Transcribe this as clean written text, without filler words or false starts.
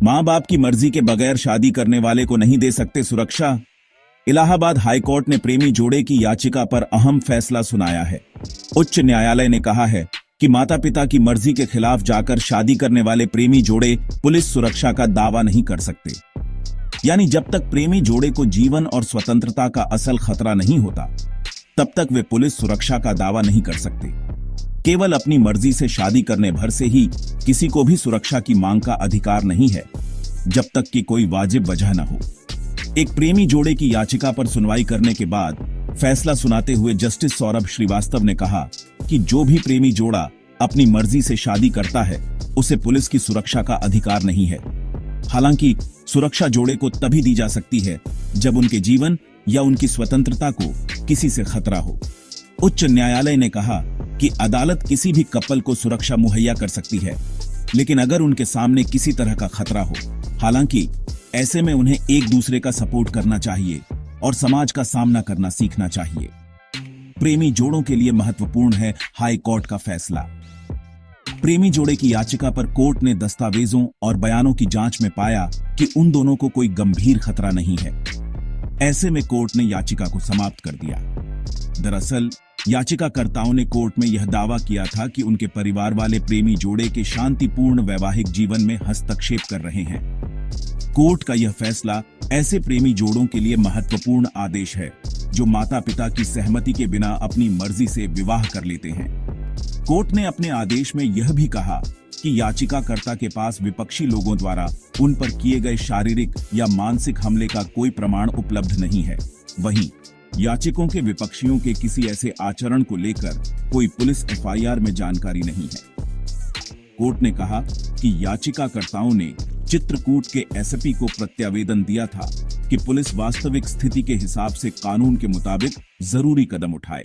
माँ बाप की मर्जी के बगैर शादी करने वाले को नहीं दे सकते सुरक्षा। इलाहाबाद हाईकोर्ट ने प्रेमी जोड़े की याचिका पर अहम फैसला सुनाया है। उच्च न्यायालय ने कहा है कि माता पिता की मर्जी के खिलाफ जाकर शादी करने वाले प्रेमी जोड़े पुलिस सुरक्षा का दावा नहीं कर सकते। यानी जब तक प्रेमी जोड़े को जीवन और स्वतंत्रता का असल खतरा नहीं होता, तब तक वे पुलिस सुरक्षा का दावा नहीं कर सकते। केवल अपनी मर्जी से शादी करने भर से ही किसी को भी सुरक्षा की मांग का अधिकार नहीं है, जब तक कि कोई वाजिब वजह न हो। एक प्रेमी जोड़े की याचिका पर सुनवाई करने के बाद फैसला सुनाते हुए जस्टिस सौरभ श्रीवास्तव ने कहा कि जो भी प्रेमी जोड़ा अपनी मर्जी से शादी करता है, उसे पुलिस की सुरक्षा का अधिकार नहीं है। हालांकि सुरक्षा जोड़े को तभी दी जा सकती है जब उनके जीवन या उनकी स्वतंत्रता को किसी से खतरा हो। उच्च न्यायालय ने कहा कि अदालत किसी भी कपल को सुरक्षा मुहैया कर सकती है, लेकिन अगर उनके सामने किसी तरह का खतरा हो, हालांकि ऐसे में उन्हें एक दूसरे का सपोर्ट करना चाहिए और समाज का सामना करना सीखना चाहिए। प्रेमी जोड़ों के लिए महत्वपूर्ण है हाई कोर्ट का फैसला। प्रेमी जोड़े की याचिका पर कोर्ट ने दस्तावेजों और बयानों की जांच में पाया कि उन दोनों को कोई गंभीर खतरा नहीं है। ऐसे में कोर्ट ने याचिका को समाप्त कर दिया। दरअसल याचिकाकर्ताओं ने कोर्ट में यह दावा किया था कि उनके परिवार वाले प्रेमी जोड़े के शांतिपूर्ण वैवाहिक जीवन में हस्तक्षेप कर रहे हैं। कोर्ट का यह फैसला ऐसे प्रेमी जोड़ों के लिए महत्वपूर्ण आदेश है जो माता पिता की सहमति के बिना अपनी मर्जी से विवाह कर लेते हैं। कोर्ट ने अपने आदेश में यह भी कहा कि याचिकाकर्ता के पास विपक्षी लोगों द्वारा उन पर किए गए शारीरिक या मानसिक हमले का कोई प्रमाण उपलब्ध नहीं है। वहीं याचिकों के विपक्षियों के किसी ऐसे आचरण को लेकर कोई पुलिस एफआईआर में जानकारी नहीं है। कोर्ट ने कहा कि याचिकाकर्ताओं ने चित्रकूट के एसपी को प्रत्यावेदन दिया था कि पुलिस वास्तविक स्थिति के हिसाब से कानून के मुताबिक जरूरी कदम उठाए।